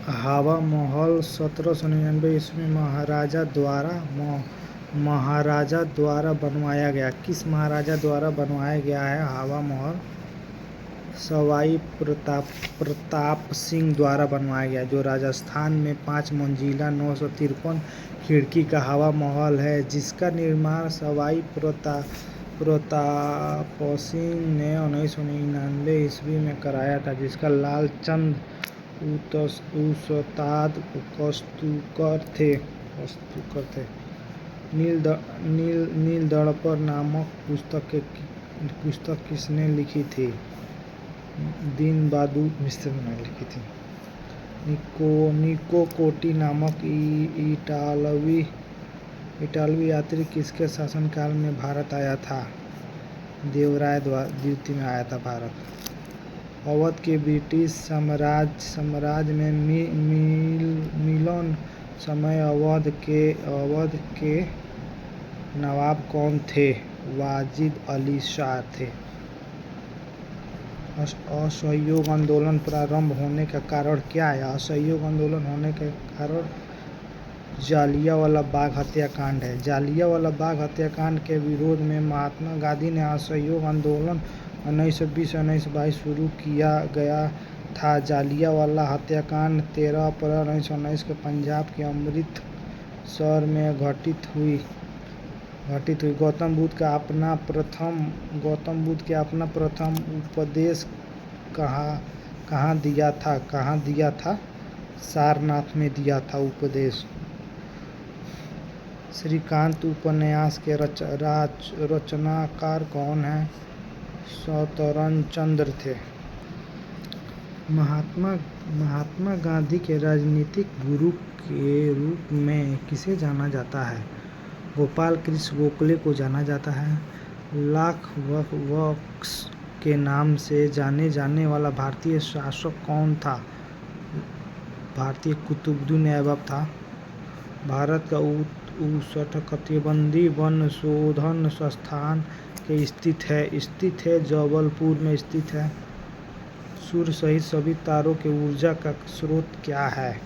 हवा महल 1799 ईस्वी में महाराजा द्वारा बनवाया गया। किस महाराजा द्वारा बनवाया गया है हवा महल? सवाई प्रताप सिंह द्वारा बनवाया गया, जो राजस्थान में 5 मंजिला 953 खिड़की का हवा महल है, जिसका निर्माण सवाई प्रताप सिंह ने 1999 ईस्वी में कराया था, जिसका लाल चंद उस्ताद वास्तुकार थे। नील दर्पण नामक पुस्तक किसने लिखी थी? दीनबंधु मिश्र ने लिखी थी। निको कोटी नामक इटालवी यात्री किसके शासनकाल में भारत आया था? देवराय द्वितीय में आया था भारत। अवध के ब्रिटिश साम्राज्य में मिलन समय अवध के नवाब कौन थे? वाजिद अली शाह थे। असहयोग आंदोलन प्रारंभ होने का कारण क्या है? असहयोग आंदोलन होने का कारण जालियांवाला बाग हत्याकांड है। जालियांवाला बाग हत्याकांड के विरोध में महात्मा गांधी ने असहयोग आंदोलन 1920-1922 शुरू किया गया था। जालियांवाला हत्याकांड 13 अप्रैल 1919 को पंजाब के अमृतसर में घटित हुई। गौतम बुद्ध के अपना प्रथम उपदेश कहाँ दिया था? सारनाथ में दिया था उपदेश। श्रीकांत उपन्यास के रचनाकार कौन है? शरतचंद्र थे। महात्मा गांधी के राजनीतिक गुरु के रूप में किसे जाना जाता है? गोपाल कृष्ण गोखले को जाना जाता है। लाख बख्श के नाम से जाने जाने वाला भारतीय शासक कौन था? भारतीय कुतुबुद्दीन ऐबक था। भारत का उष्णकटिबंधीय वन शोधन संस्थान के स्थित है जबलपुर में स्थित है। सूर्य सहित सभी तारों के ऊर्जा का स्रोत क्या है?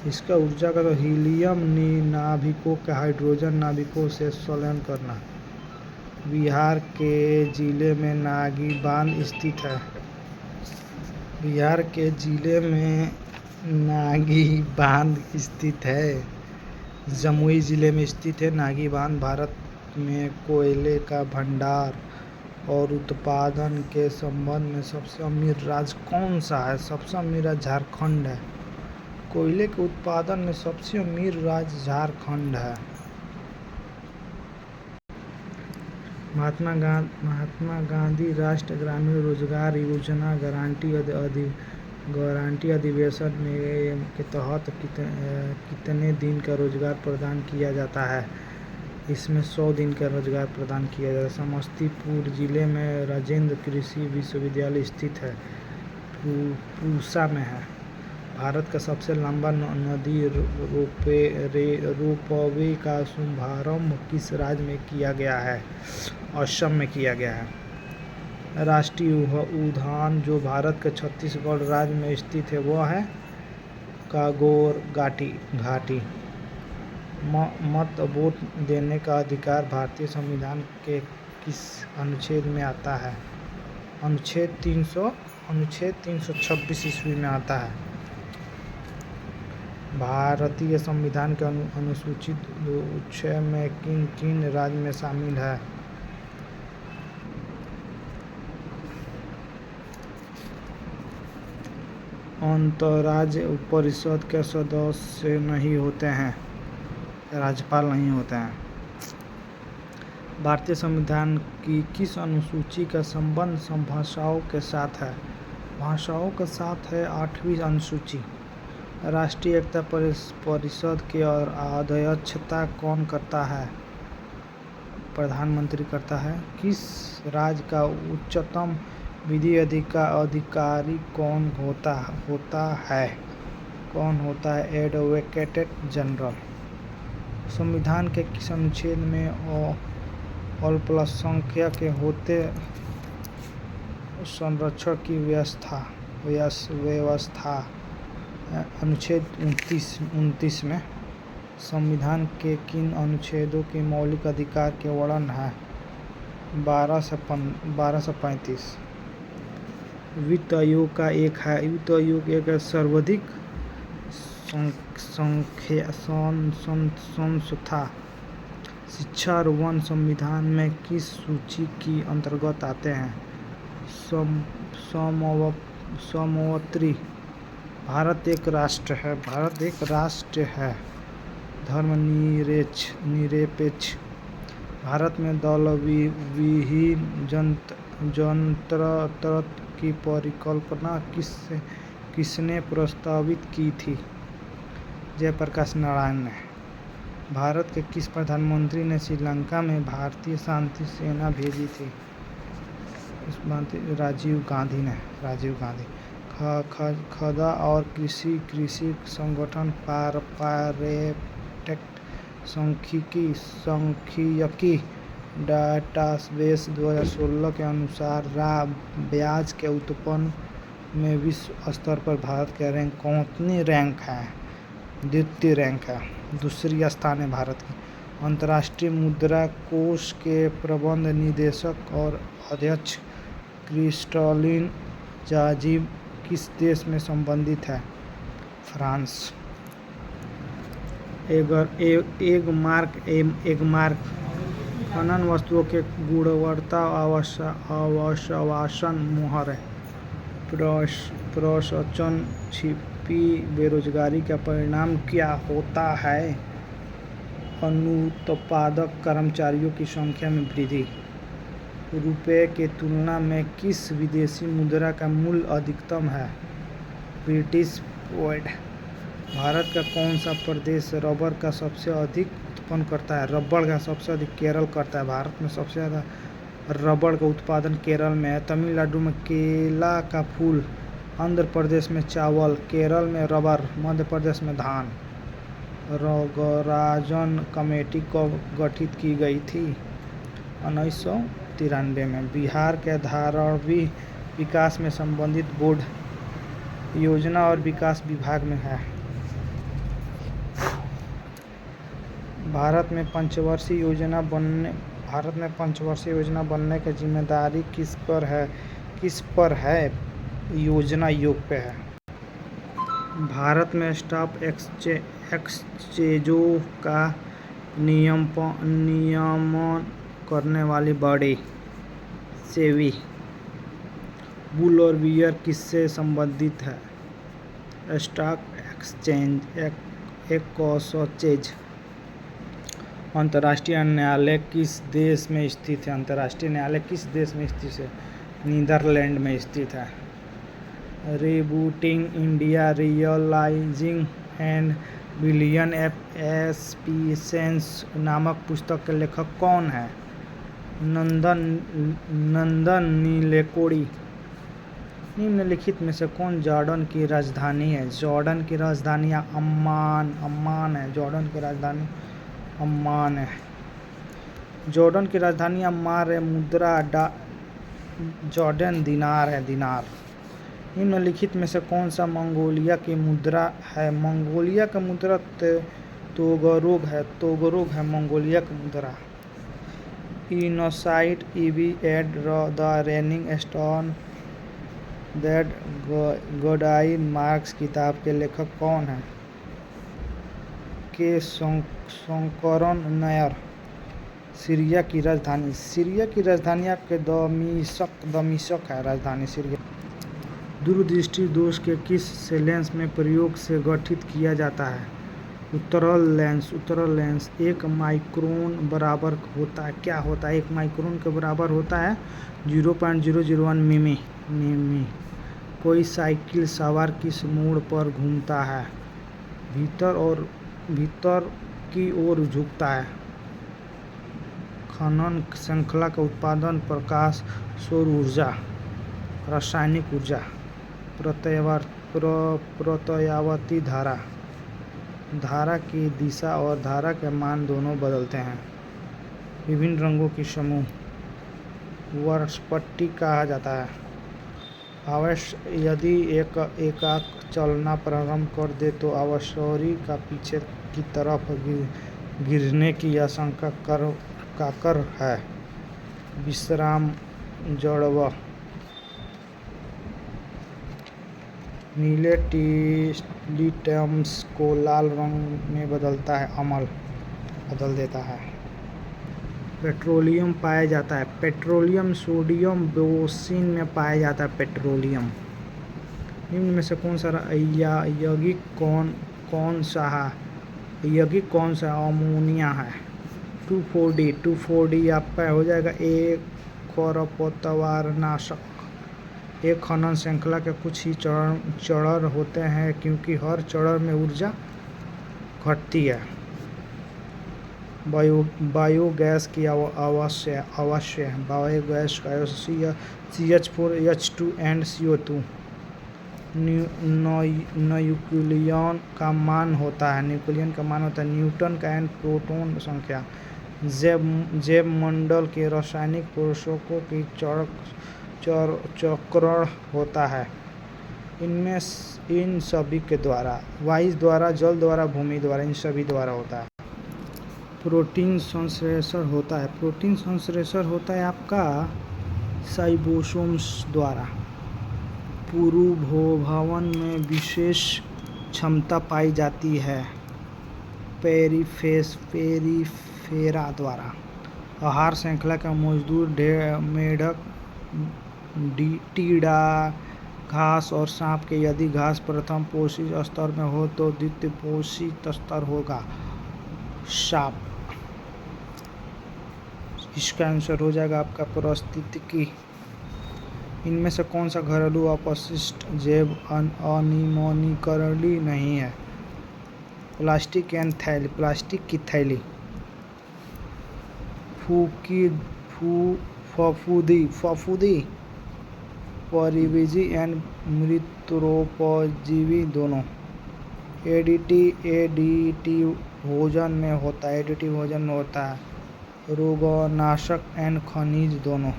इसका ऊर्जा का हीलियम नाभिकों के हाइड्रोजन नाभिकों से संलयन करना। बिहार के जिले में नागी बांध स्थित है। बिहार के जिले में नागी बांध स्थित है। जमुई जिले में स्थित है नागी बांध। भारत में कोयले का भंडार और उत्पादन के संबंध में सबसे अमीर राज्य कौन सा है? सबसे अमीर राज्य झारखंड है। कोयले के उत्पादन में सबसे अमीर राज्य झारखंड है। महात्मा गांधी राष्ट्रीय ग्रामीण रोजगार योजना गारंटी अधिनियम के तहत कितने दिन का रोजगार प्रदान किया जाता है? इसमें 100 दिन का रोजगार प्रदान किया जाता है। समस्तीपुर जिले में राजेंद्र कृषि विश्वविद्यालय स्थित है। पूसा में है। भारत का सबसे लंबा नदी रोपवे का शुभारंभ किस राज्य में किया गया है? असम में किया गया है। राष्ट्रीय उद्यान जो भारत के छत्तीसगढ़ राज्य में स्थित है वह है कागोर घाटी। मत वोट देने का अधिकार भारतीय संविधान के किस अनुच्छेद में आता है? अनुच्छेद 326 ईस्वी में आता है। भारतीय संविधान के अनुसूचित 6 में किन राज्य में शामिल है? अंतर्राज्य परिषद के सदस्य नहीं होते हैं, राज्यपाल नहीं होते हैं। भारतीय संविधान की किस अनुसूची का संबंध भाषाओं के साथ है? भाषाओं के साथ है 8वीं अनुसूची। राष्ट्रीय एकता परिषद की अध्यक्षता कौन करता है? प्रधानमंत्री करता है। किस राज्य का उच्चतम विधि अधिकारी कौन होता है? Advocate general. संविधान के किस अनुच्छेद में अल्पसंख्यक के होते संरक्षण की व्यवस्था अनुच्छेद 29 में संविधान के किन अनुच्छेदों के मौलिक अधिकार के वर्णन है? 1235। वित्त आयोग का एक है। वित्त आयोग एक सर्वाधिक संस्था। शिक्षा और वन संविधान में किस सूची की अंतर्गत आते हैं? समवर्ती। भारत एक राष्ट्र है। भारत एक राष्ट्र है। धर्मनिरपेक्ष। भारत में दल विहीन जनतंत्र की परिकल्पना किसने प्रस्तावित की थी? जयप्रकाश नारायण ने। भारत के किस प्रधानमंत्री ने श्रीलंका में भारतीय शांति सेना भेजी थी? राजीव गांधी ने। राजीव गांधी। खाद्य और कृषि संगठन पारेटेट सांख्यिकी डाटाबेस 2016 के अनुसार ब्याज के उत्पन्न में विश्व स्तर पर भारत का रैंक कौन रैंक है? द्वितीय रैंक है। दूसरी स्थान है भारत की। अंतर्राष्ट्रीय मुद्रा कोष के प्रबंध निदेशक और अध्यक्ष क्रिस्टलिन जाजिम किस देश में संबंधित है? फ्रांस। एगमार्क खनन वस्तुओं के गुणवत्ता आश्वासन मोहर है। प्रशंसन छिपी बेरोजगारी का परिणाम क्या होता है? अनुत्पादक कर्मचारियों की संख्या में वृद्धि। रुपये की तुलना में किस विदेशी मुद्रा का मूल्य अधिकतम है? British pound. भारत का कौन सा प्रदेश रबर का सबसे अधिक उत्पन्न करता है? रबड़ का सबसे अधिक केरल करता है। भारत में सबसे ज़्यादा रबड़ का उत्पादन केरल में है। तमिलनाडु में केला का फूल, आंध्र प्रदेश में चावल, केरल में रबर, मध्य प्रदेश में धान। राजन कमेटी कब गठित की गई थी? 1993 में। बिहार के धारावी विकास में संबंधित बोर्ड योजना और विकास विभाग में है। भारत में पंचवर्षीय योजना बनने की जिम्मेदारी किस पर है? योजना आयोग पे है। भारत में स्टॉक एक्सचेंजों का नियमन करने वाली बॉडी सेबी। बुल और बियर किससे संबंधित है? Stock exchange. अंतर्राष्ट्रीय न्यायालय किस देश में स्थित है? अंतर्राष्ट्रीय न्यायालय किस देश में स्थित है? नीदरलैंड में स्थित है। Rebooting India realising and billion aspirations नामक पुस्तक के लेखक कौन है? नंदन नीलेकणी। निम्नलिखित में से कौन जॉर्डन की राजधानी है? जॉर्डन की राजधानी अम्मान है। जॉर्डन की राजधानी अम्मान है। जॉर्डन की राजधानी अम्मान है। मुद्रा जॉर्डन दिनार है। दिनार। निम्नलिखित में से कौन सा मंगोलिया की मुद्रा है? मंगोलिया का मुद्रा तोगरुग है। तोगरुग है मंगोलिया की मुद्रा। Insight ivy at the raining stone that गॉडाई मार्क्स किताब के लेखक कौन है? के शंकरन नायर। सीरिया की राजधानी आपके दमिश्क है राजधानी सीरिया। दूरदृष्टि दोष के किस लेंस में प्रयोग से गठित किया जाता है? उत्तल लेंस 1 माइक्रोन बराबर होता है। क्या होता है? 1 माइक्रोन के बराबर होता है 0.001 मिमी। कोई साइकिल सवार किस मोड़ पर घूमता है? भीतर की ओर झुकता है। खनन श्रृंखला का उत्पादन प्रकाश, सौर ऊर्जा, रासायनिक ऊर्जा। प्रत्यावर्ती धारा की दिशा और धारा के मान दोनों बदलते हैं। विभिन्न रंगों की समूह वर्षपट्टी कहा जाता है। अवश्य यदि एकाक चलना प्रारंभ कर दे तो अवसरी का पीछे की तरफ गिरने की आशंका काकर है। विश्राम जड़व नीले टिलिटम्स को लाल रंग में बदलता है, अमल बदल देता है। पेट्रोलियम पाया जाता है। पेट्रोलियम सोडियम बेंजीन में पाया जाता है। पेट्रोलियम निम्न में से कौन सा यौगिक कौन सा अमोनिया है। 2,4-D आपका हो जाएगा एक खरपतवारनाशक। एक खनन श्रृंखला के कुछ ही चरण होते हैं क्योंकि हर चरण में ऊर्जा घटती है। बायोगैस की अवश्य बायोगैस का CH4, H2 and CO2 nucleon का मान होता है न्यूटन का एंड प्रोटॉन संख्या। जैव मंडल के रासायनिक पोषकों की चक्रण होता है इन सभी के द्वारा, वायु द्वारा, जल द्वारा, भूमि द्वारा, इन सभी द्वारा होता है। प्रोटीन संश्लेषण होता है आपका साइटोसोम्स द्वारा। पुरुभोभवन में विशेष क्षमता पाई जाती है पेरिफेरा द्वारा। आहार श्रृंखला का मजदूर मेढक, टीड़ा, घास और सांप के यदि घास प्रथम पोषित स्तर में हो तो द्वितीय पोषित स्तर होगा सांप। इसका आंसर हो जाएगा आपका पारिस्थितिकी। इनमें से कौन सा घरेलू अपशिष्ट जैव अनिर्माणीकरणीय नहीं है। प्लास्टिक की थैली। फफूंदी परजीवी एंड मृतरोपजीवी दोनों। एडिटिव भोजन में होता है रोगनाशक एंड खनिज दोनों।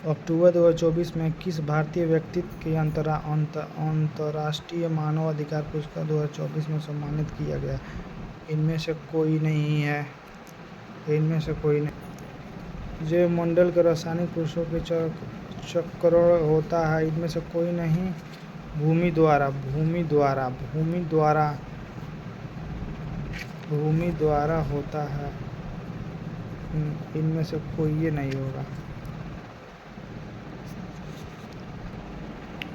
अक्टूबर 2024 में किस भारतीय व्यक्ति के अंतर्राष्ट्रीय मानव अधिकार पुरस्कार 2024 में सम्मानित किया गया। इनमें से कोई नहीं। जैव मंडल के रासायनिक पुरुषों के चक्रण होता है। इनमें से कोई नहीं। भूमि द्वारा होता है। इनमें से कोई ये नहीं होगा।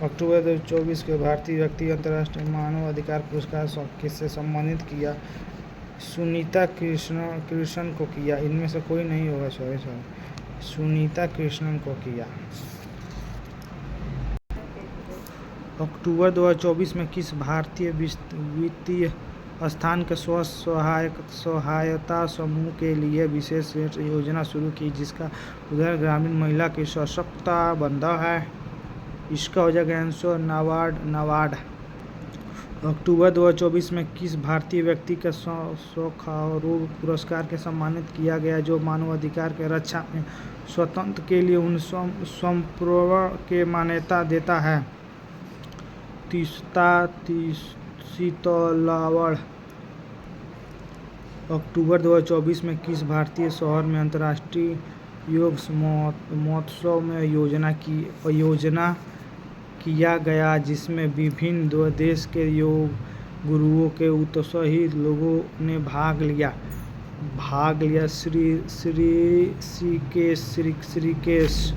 अक्टूबर 2024 के भारतीय व्यक्ति अंतर्राष्ट्रीय मानव अधिकार पुरस्कार से सम्मानित किया सुनीता कृष्णन को किया। इनमें से कोई नहीं होगा। सुनीता कृष्णन को किया। अक्टूबर 2024 में किस भारतीय वित्तीय संस्थान के स्व सहायता समूह के लिए विशेष योजना शुरू की जिसका उद्देश्य ग्रामीण महिला की सशक्तता बनना है। इसका हो जाएगा आंसर नाबार्ड। अक्टूबर 2024 में किस भारतीय व्यक्ति के साखारोव पुरस्कार के सम्मानित किया गया जो मानवाधिकार के रक्षा में स्वतंत्र के लिए उन संप्रभुत्व के मान्यता देता है। सीतलावड़। अक्टूबर 2024 में किस भारतीय शहर में अंतर्राष्ट्रीय योग महोत्सव में आयोजना किया गया जिसमें विभिन्न देश के योग गुरुओं के उत्साही लोगों ने भाग लिया। श्रीकेश